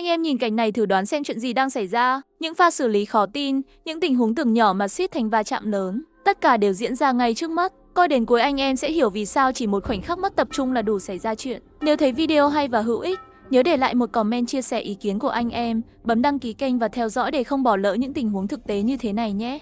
Anh em nhìn cảnh này thử đoán xem chuyện gì đang xảy ra. Những pha xử lý khó tin, những tình huống tưởng nhỏ mà suýt thành va chạm lớn, tất cả đều diễn ra ngay trước mắt. Coi đến cuối anh em sẽ hiểu vì sao chỉ một khoảnh khắc mất tập trung là đủ xảy ra chuyện. Nếu thấy video hay và hữu ích, nhớ để lại một comment chia sẻ ý kiến của anh em, bấm đăng ký kênh và theo dõi để không bỏ lỡ những tình huống thực tế như thế này nhé.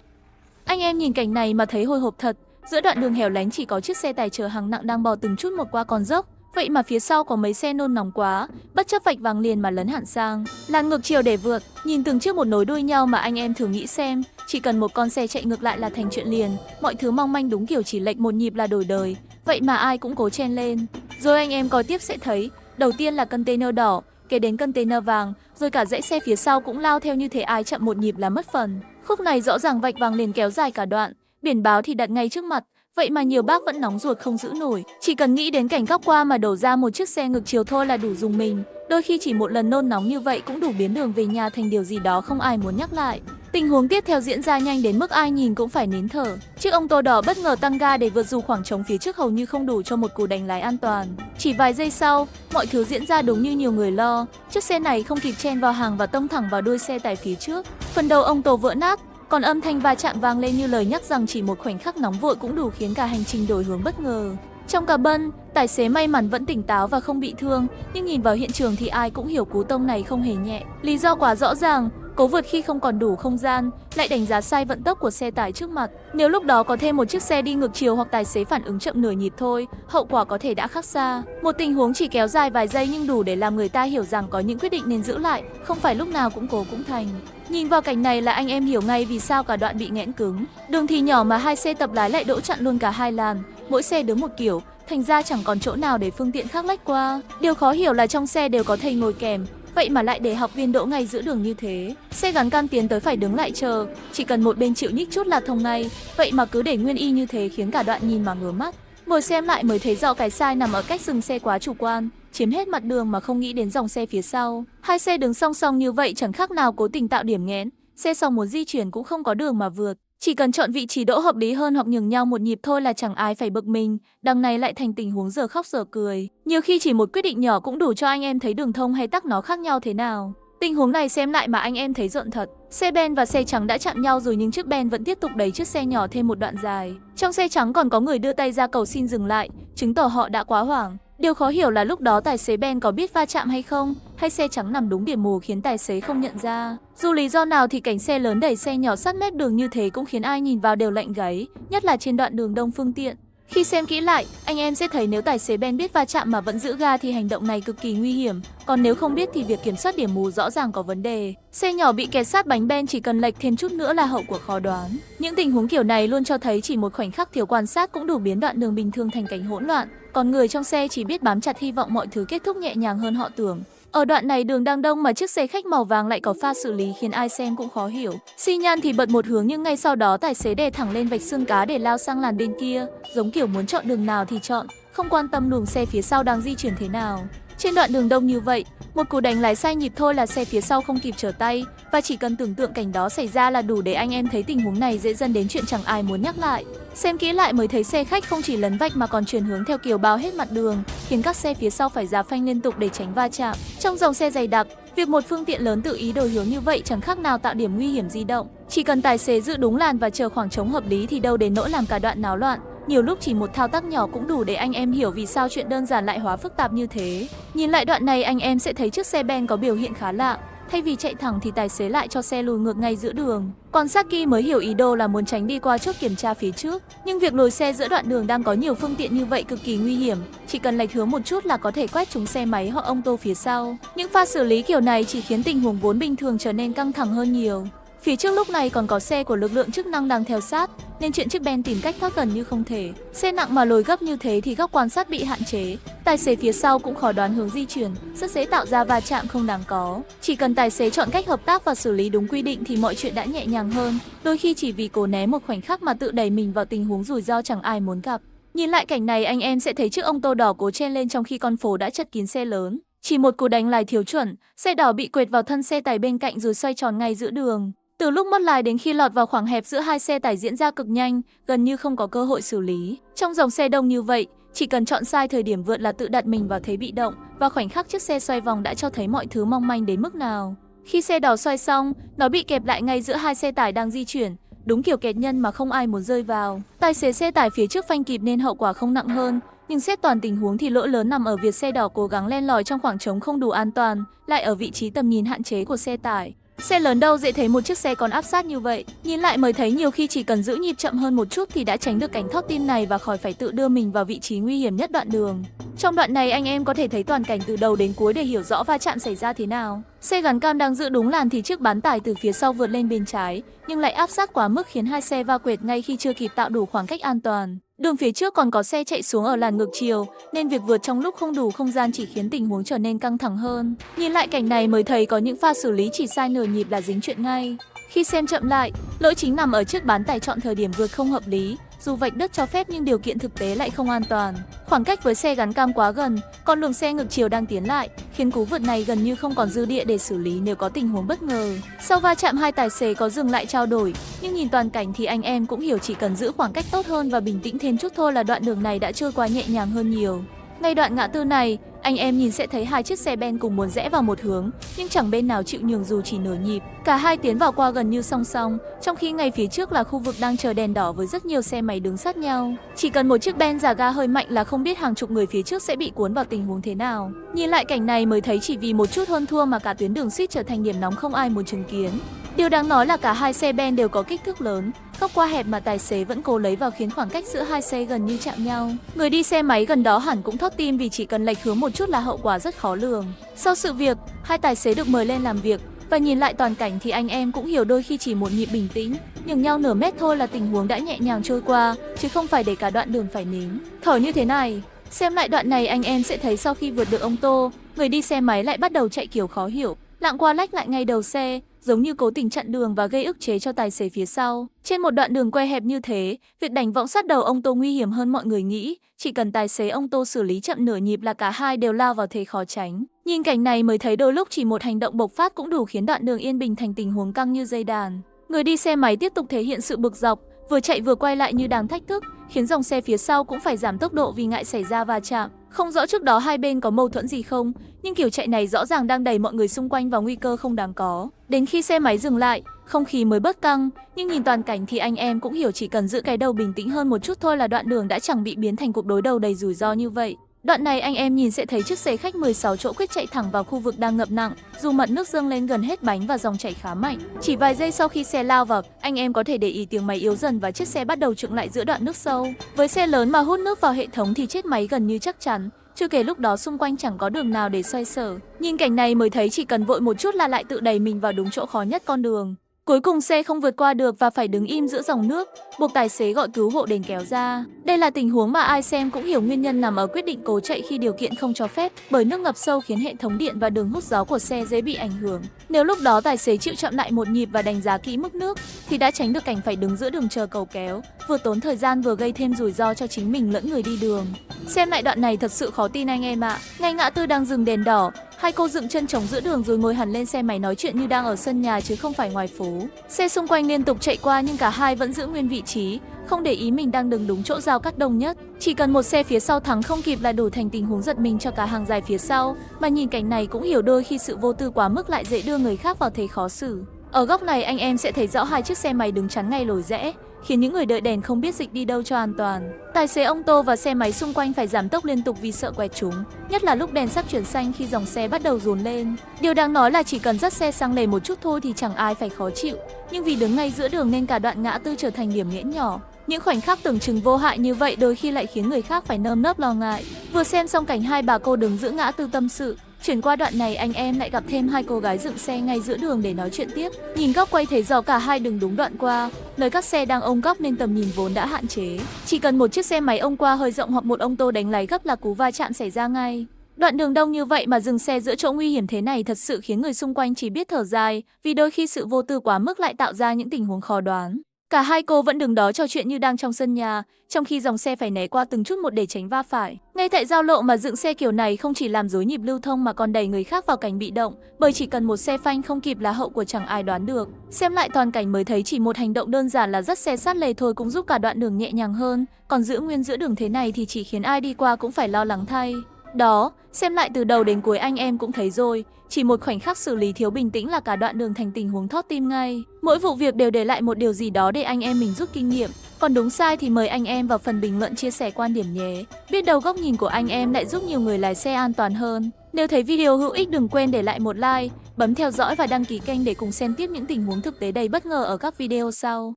Anh em nhìn cảnh này mà thấy hồi hộp thật. Giữa đoạn đường hẻo lánh chỉ có chiếc xe tải chở hàng nặng đang bò từng chút một qua con dốc. Vậy mà phía sau có mấy xe nôn nóng quá, bất chấp vạch vàng liền mà lấn hẳn sang làn ngược chiều để vượt. Nhìn từng chiếc một nối đuôi nhau mà anh em thử nghĩ xem, chỉ cần một con xe chạy ngược lại là thành chuyện liền. Mọi thứ mong manh đúng kiểu chỉ lệch một nhịp là đổi đời. Vậy mà ai cũng cố chen lên. Rồi anh em coi tiếp sẽ thấy, đầu tiên là container đỏ, kế đến container vàng, rồi cả dãy xe phía sau cũng lao theo, như thế ai chậm một nhịp là mất phần. Khúc này rõ ràng vạch vàng liền kéo dài cả đoạn, biển báo thì đặt ngay trước mặt. Vậy mà nhiều bác vẫn nóng ruột không giữ nổi. Chỉ cần nghĩ đến cảnh góc qua mà đổ ra một chiếc xe ngược chiều thôi là đủ rùng mình. Đôi khi chỉ một lần nôn nóng như vậy cũng đủ biến đường về nhà thành điều gì đó không ai muốn nhắc lại. Tình huống tiếp theo diễn ra nhanh đến mức ai nhìn cũng phải nín thở. Chiếc ô tô đỏ bất ngờ tăng ga để vượt dù khoảng trống phía trước hầu như không đủ cho một cú đánh lái an toàn. Chỉ vài giây sau, mọi thứ diễn ra đúng như nhiều người lo. Chiếc xe này không kịp chen vào hàng và tông thẳng vào đuôi xe tải phía trước. Phần đầu ô tô vỡ nát. Còn âm thanh va chạm vang lên như lời nhắc rằng chỉ một khoảnh khắc nóng vội cũng đủ khiến cả hành trình đổi hướng bất ngờ. Trong cabin, tài xế may mắn vẫn tỉnh táo và không bị thương, nhưng nhìn vào hiện trường thì ai cũng hiểu cú tông này không hề nhẹ. Lý do quá rõ ràng, cố vượt khi không còn đủ không gian, lại đánh giá sai vận tốc của xe tải trước mặt. Nếu lúc đó có thêm một chiếc xe đi ngược chiều hoặc tài xế phản ứng chậm nửa nhịp thôi, hậu quả có thể đã khác xa. Một tình huống chỉ kéo dài vài giây nhưng đủ để làm người ta hiểu rằng có những quyết định nên giữ lại, không phải lúc nào cũng cố cũng thành. Nhìn vào cảnh này là anh em hiểu ngay vì sao cả đoạn bị nghẽn cứng. Đường thì nhỏ mà hai xe tập lái lại đỗ chặn luôn cả hai làn, mỗi xe đứng một kiểu, thành ra chẳng còn chỗ nào để phương tiện khác lách qua. Điều khó hiểu là trong xe đều có thầy ngồi kèm, vậy mà lại để học viên đỗ ngay giữa đường như thế. Xe gắn can tiến tới phải đứng lại chờ, chỉ cần một bên chịu nhích chút là thông ngay, vậy mà cứ để nguyên y như thế khiến cả đoạn nhìn mà ngứa mắt. Ngồi xem lại mới thấy rõ cái sai nằm ở cách dừng xe quá chủ quan, chiếm hết mặt đường mà không nghĩ đến dòng xe phía sau. Hai xe đứng song song như vậy chẳng khác nào cố tình tạo điểm nghẽn, xe sau muốn di chuyển cũng không có đường mà vượt. Chỉ cần chọn vị trí đỗ hợp lý hơn hoặc nhường nhau một nhịp thôi là chẳng ai phải bực mình, đằng này lại thành tình huống giờ khóc giờ cười. Nhiều khi chỉ một quyết định nhỏ cũng đủ cho anh em thấy đường thông hay tắc nó khác nhau thế nào. Tình huống này xem lại mà anh em thấy rợn thật. Xe ben và xe trắng đã chạm nhau rồi nhưng chiếc ben vẫn tiếp tục đẩy chiếc xe nhỏ thêm một đoạn dài. Trong xe trắng còn có người đưa tay ra cầu xin dừng lại, chứng tỏ họ đã quá hoảng. Điều khó hiểu là lúc đó tài xế Ben có biết va chạm hay không, hay xe trắng nằm đúng điểm mù khiến tài xế không nhận ra. Dù lý do nào thì cảnh xe lớn đẩy xe nhỏ sát mép đường như thế cũng khiến ai nhìn vào đều lạnh gáy, nhất là trên đoạn đường đông phương tiện. Khi xem kỹ lại, anh em sẽ thấy nếu tài xế Ben biết va chạm mà vẫn giữ ga thì hành động này cực kỳ nguy hiểm. Còn nếu không biết thì việc kiểm soát điểm mù rõ ràng có vấn đề. Xe nhỏ bị kẹt sát bánh Ben chỉ cần lệch thêm chút nữa là hậu quả khó đoán. Những tình huống kiểu này luôn cho thấy chỉ một khoảnh khắc thiếu quan sát cũng đủ biến đoạn đường bình thường thành cảnh hỗn loạn. Còn người trong xe chỉ biết bám chặt hy vọng mọi thứ kết thúc nhẹ nhàng hơn họ tưởng. Ở đoạn này đường đang đông mà chiếc xe khách màu vàng lại có pha xử lý khiến ai xem cũng khó hiểu. Xi nhan thì bật một hướng nhưng ngay sau đó tài xế đè thẳng lên vạch xương cá để lao sang làn bên kia, giống kiểu muốn chọn đường nào thì chọn, không quan tâm luồng xe phía sau đang di chuyển thế nào. Trên đoạn đường đông như vậy, một cú đánh lái sai nhịp thôi là xe phía sau không kịp trở tay, và chỉ cần tưởng tượng cảnh đó xảy ra là đủ để anh em thấy tình huống này dễ dẫn đến chuyện chẳng ai muốn nhắc lại. Xem kỹ lại mới thấy xe khách không chỉ lấn vạch mà còn chuyển hướng theo kiểu bao hết mặt đường, khiến các xe phía sau phải giáp phanh liên tục để tránh va chạm. Trong dòng xe dày đặc, việc một phương tiện lớn tự ý đổi hướng như vậy chẳng khác nào tạo điểm nguy hiểm di động. Chỉ cần tài xế giữ đúng làn và chờ khoảng trống hợp lý thì đâu đến nỗi làm cả đoạn náo loạn. Nhiều lúc chỉ một thao tác nhỏ cũng đủ để anh em hiểu vì sao chuyện đơn giản lại hóa phức tạp như thế. Nhìn lại đoạn này anh em sẽ thấy chiếc xe Ben có biểu hiện khá lạ. Thay vì chạy thẳng thì tài xế lại cho xe lùi ngược ngay giữa đường. Còn Saki mới hiểu ý đồ là muốn tránh đi qua chốt kiểm tra phía trước. Nhưng việc lùi xe giữa đoạn đường đang có nhiều phương tiện như vậy cực kỳ nguy hiểm. Chỉ cần lệch hướng một chút là có thể quét trúng xe máy hoặc ô tô phía sau. Những pha xử lý kiểu này chỉ khiến tình huống vốn bình thường trở nên căng thẳng hơn nhiều. Phía trước lúc này còn có xe của lực lượng chức năng đang theo sát, nên chuyện chiếc Ben tìm cách thoát gần như không thể. Xe nặng mà lồi gấp như thế thì góc quan sát bị hạn chế. Tài xế phía sau cũng khó đoán hướng di chuyển, rất dễ tạo ra va chạm không đáng có. Chỉ cần tài xế chọn cách hợp tác và xử lý đúng quy định thì mọi chuyện đã nhẹ nhàng hơn. Đôi khi chỉ vì cố né một khoảnh khắc mà tự đẩy mình vào tình huống rủi ro chẳng ai muốn gặp. Nhìn lại cảnh này anh em sẽ thấy chiếc ô tô đỏ cố chen lên trong khi con phố đã chật kín xe lớn. Chỉ một cú đánh lái thiếu chuẩn, xe đỏ bị quệt vào thân xe tải bên cạnh rồi xoay tròn ngay giữa đường. Từ lúc mất lái đến khi lọt vào khoảng hẹp giữa hai xe tải diễn ra cực nhanh, gần như không có cơ hội xử lý. Trong dòng xe đông như vậy, chỉ cần chọn sai thời điểm vượt là tự đặt mình vào thế bị động, và khoảnh khắc chiếc xe xoay vòng đã cho thấy mọi thứ mong manh đến mức nào. Khi xe đỏ xoay xong, nó bị kẹp lại ngay giữa hai xe tải đang di chuyển, đúng kiểu kẹt nhân mà không ai muốn rơi vào. Tài xế xe tải phía trước phanh kịp nên hậu quả không nặng hơn, nhưng xét toàn tình huống thì lỗi lớn nằm ở việc xe đỏ cố gắng len lỏi trong khoảng trống không đủ an toàn, lại ở vị trí tầm nhìn hạn chế của xe tải. Xe lớn đâu dễ thấy một chiếc xe còn áp sát như vậy. Nhìn lại mới thấy nhiều khi chỉ cần giữ nhịp chậm hơn một chút thì đã tránh được cảnh thót tim này và khỏi phải tự đưa mình vào vị trí nguy hiểm nhất đoạn đường. Trong đoạn này anh em có thể thấy toàn cảnh từ đầu đến cuối để hiểu rõ va chạm xảy ra thế nào. Xe gắn cam đang giữ đúng làn thì chiếc bán tải từ phía sau vượt lên bên trái, nhưng lại áp sát quá mức khiến hai xe va quệt ngay khi chưa kịp tạo đủ khoảng cách an toàn. Đường phía trước còn có xe chạy xuống ở làn ngược chiều, nên việc vượt trong lúc không đủ không gian chỉ khiến tình huống trở nên căng thẳng hơn. Nhìn lại cảnh này mới thấy có những pha xử lý chỉ sai nửa nhịp là dính chuyện ngay. Khi xem chậm lại, lỗi chính nằm ở chiếc bán tải chọn thời điểm vượt không hợp lý. Dù vạch đất cho phép nhưng điều kiện thực tế lại không an toàn. Khoảng cách với xe gắn cam quá gần, còn luồng xe ngược chiều đang tiến lại, khiến cú vượt này gần như không còn dư địa để xử lý nếu có tình huống bất ngờ. Sau va chạm hai tài xế có dừng lại trao đổi, nhưng nhìn toàn cảnh thì anh em cũng hiểu chỉ cần giữ khoảng cách tốt hơn và bình tĩnh thêm chút thôi là đoạn đường này đã trôi qua nhẹ nhàng hơn nhiều. Ngay đoạn ngã tư này, anh em nhìn sẽ thấy hai chiếc xe ben cùng muốn rẽ vào một hướng, nhưng chẳng bên nào chịu nhường dù chỉ nửa nhịp. Cả hai tiến vào qua gần như song song, trong khi ngay phía trước là khu vực đang chờ đèn đỏ với rất nhiều xe máy đứng sát nhau. Chỉ cần một chiếc ben già ga hơi mạnh là không biết hàng chục người phía trước sẽ bị cuốn vào tình huống thế nào. Nhìn lại cảnh này mới thấy chỉ vì một chút hơn thua mà cả tuyến đường suýt trở thành điểm nóng không ai muốn chứng kiến. Điều đáng nói là cả hai xe ben đều có kích thước lớn, góc qua hẹp mà tài xế vẫn cố lấy vào khiến khoảng cách giữa hai xe gần như chạm nhau. Người đi xe máy gần đó hẳn cũng thót tim vì chỉ cần lệch hướng một chút là hậu quả rất khó lường. Sau sự việc, hai tài xế được mời lên làm việc và nhìn lại toàn cảnh thì anh em cũng hiểu đôi khi chỉ một nhịp bình tĩnh, nhường nhau nửa mét thôi là tình huống đã nhẹ nhàng trôi qua, chứ không phải để cả đoạn đường phải nín thở như thế này. Xem lại đoạn này anh em sẽ thấy sau khi vượt được ông Tô, người đi xe máy lại bắt đầu chạy kiểu khó hiểu, lạng qua lách lại ngay đầu xe, giống như cố tình chặn đường và gây ức chế cho tài xế phía sau. Trên một đoạn đường quay hẹp như thế, việc đánh võng sát đầu ông Tô nguy hiểm hơn mọi người nghĩ, chỉ cần tài xế ông Tô xử lý chậm nửa nhịp là cả hai đều lao vào thế khó tránh. Nhìn cảnh này mới thấy đôi lúc chỉ một hành động bộc phát cũng đủ khiến đoạn đường yên bình thành tình huống căng như dây đàn. Người đi xe máy tiếp tục thể hiện sự bực dọc, vừa chạy vừa quay lại như đang thách thức, khiến dòng xe phía sau cũng phải giảm tốc độ vì ngại xảy ra va chạm. Không rõ trước đó hai bên có mâu thuẫn gì không, nhưng kiểu chạy này rõ ràng đang đẩy mọi người xung quanh vào nguy cơ không đáng có. Đến khi xe máy dừng lại, không khí mới bớt căng, nhưng nhìn toàn cảnh thì anh em cũng hiểu chỉ cần giữ cái đầu bình tĩnh hơn một chút thôi là đoạn đường đã chẳng bị biến thành cuộc đối đầu đầy rủi ro như vậy. Đoạn này anh em nhìn sẽ thấy chiếc xe khách 16 chỗ quyết chạy thẳng vào khu vực đang ngập nặng, dù mặt nước dâng lên gần hết bánh và dòng chảy khá mạnh. Chỉ vài giây sau khi xe lao vào, anh em có thể để ý tiếng máy yếu dần và chiếc xe bắt đầu chững lại giữa đoạn nước sâu. Với xe lớn mà hút nước vào hệ thống thì chết máy gần như chắc chắn. Chưa kể lúc đó xung quanh chẳng có đường nào để xoay sở. Nhìn cảnh này mới thấy chỉ cần vội một chút là lại tự đẩy mình vào đúng chỗ khó nhất con đường. Cuối cùng xe không vượt qua được và phải đứng im giữa dòng nước, buộc tài xế gọi cứu hộ đến kéo ra. Đây là tình huống mà ai xem cũng hiểu nguyên nhân nằm ở quyết định cố chạy khi điều kiện không cho phép, bởi nước ngập sâu khiến hệ thống điện và đường hút gió của xe dễ bị ảnh hưởng. Nếu lúc đó tài xế chịu chậm lại một nhịp và đánh giá kỹ mức nước thì đã tránh được cảnh phải đứng giữa đường chờ cầu kéo, vừa tốn thời gian vừa gây thêm rủi ro cho chính mình lẫn người đi đường. Xem lại đoạn này thật sự khó tin anh em ạ. Ngay ngã tư đang dừng đèn đỏ, hai cô dựng chân chống giữa đường rồi ngồi hẳn lên xe máy nói chuyện như đang ở sân nhà chứ không phải ngoài phố. Xe xung quanh liên tục chạy qua nhưng cả hai vẫn giữ nguyên vị trí, không để ý mình đang đứng đúng chỗ giao cắt đông nhất. Chỉ cần một xe phía sau thắng không kịp là đủ thành tình huống giật mình cho cả hàng dài phía sau. Mà nhìn cảnh này cũng hiểu đôi khi sự vô tư quá mức lại dễ đưa người khác vào thế khó xử. Ở góc này anh em sẽ thấy rõ hai chiếc xe máy đứng chắn ngay lối rẽ, khiến những người đợi đèn không biết dịch đi đâu cho an toàn. Tài xế ông Tô và xe máy xung quanh phải giảm tốc liên tục vì sợ quẹt chúng, nhất là lúc đèn sắp chuyển xanh khi dòng xe bắt đầu dồn lên. Điều đáng nói là chỉ cần dắt xe sang lề một chút thôi thì chẳng ai phải khó chịu, nhưng vì đứng ngay giữa đường nên cả đoạn ngã tư trở thành điểm nghẽn nhỏ. Những khoảnh khắc tưởng chừng vô hại như vậy đôi khi lại khiến người khác phải nơm nớp lo ngại. Vừa xem xong cảnh hai bà cô đứng giữa ngã tư tâm sự, chuyển qua đoạn này anh em lại gặp thêm hai cô gái dựng xe ngay giữa đường để nói chuyện tiếp. Nhìn góc quay thấy rõ cả hai đứng đúng đoạn qua, nơi các xe đang ôm góc nên tầm nhìn vốn đã hạn chế. Chỉ cần một chiếc xe máy ông qua hơi rộng hoặc một ông Tô đánh lái gấp là cú va chạm xảy ra ngay. Đoạn đường đông như vậy mà dừng xe giữa chỗ nguy hiểm thế này thật sự khiến người xung quanh chỉ biết thở dài, vì đôi khi sự vô tư quá mức lại tạo ra những tình huống khó đoán. Cả hai cô vẫn đứng đó trò chuyện như đang trong sân nhà, trong khi dòng xe phải né qua từng chút một để tránh va phải. Ngay tại giao lộ mà dựng xe kiểu này không chỉ làm rối nhịp lưu thông mà còn đẩy người khác vào cảnh bị động, bởi chỉ cần một xe phanh không kịp là hậu của chẳng ai đoán được. Xem lại toàn cảnh mới thấy chỉ một hành động đơn giản là dắt xe sát lề thôi cũng giúp cả đoạn đường nhẹ nhàng hơn, còn giữ nguyên giữa đường thế này thì chỉ khiến ai đi qua cũng phải lo lắng thay. Đó, xem lại từ đầu đến cuối anh em cũng thấy rồi, chỉ một khoảnh khắc xử lý thiếu bình tĩnh là cả đoạn đường thành tình huống thót tim ngay. Mỗi vụ việc đều để lại một điều gì đó để anh em mình rút kinh nghiệm. Còn đúng sai thì mời anh em vào phần bình luận chia sẻ quan điểm nhé. Biết đâu góc nhìn của anh em lại giúp nhiều người lái xe an toàn hơn. Nếu thấy video hữu ích đừng quên để lại một like, bấm theo dõi và đăng ký kênh để cùng xem tiếp những tình huống thực tế đầy bất ngờ ở các video sau.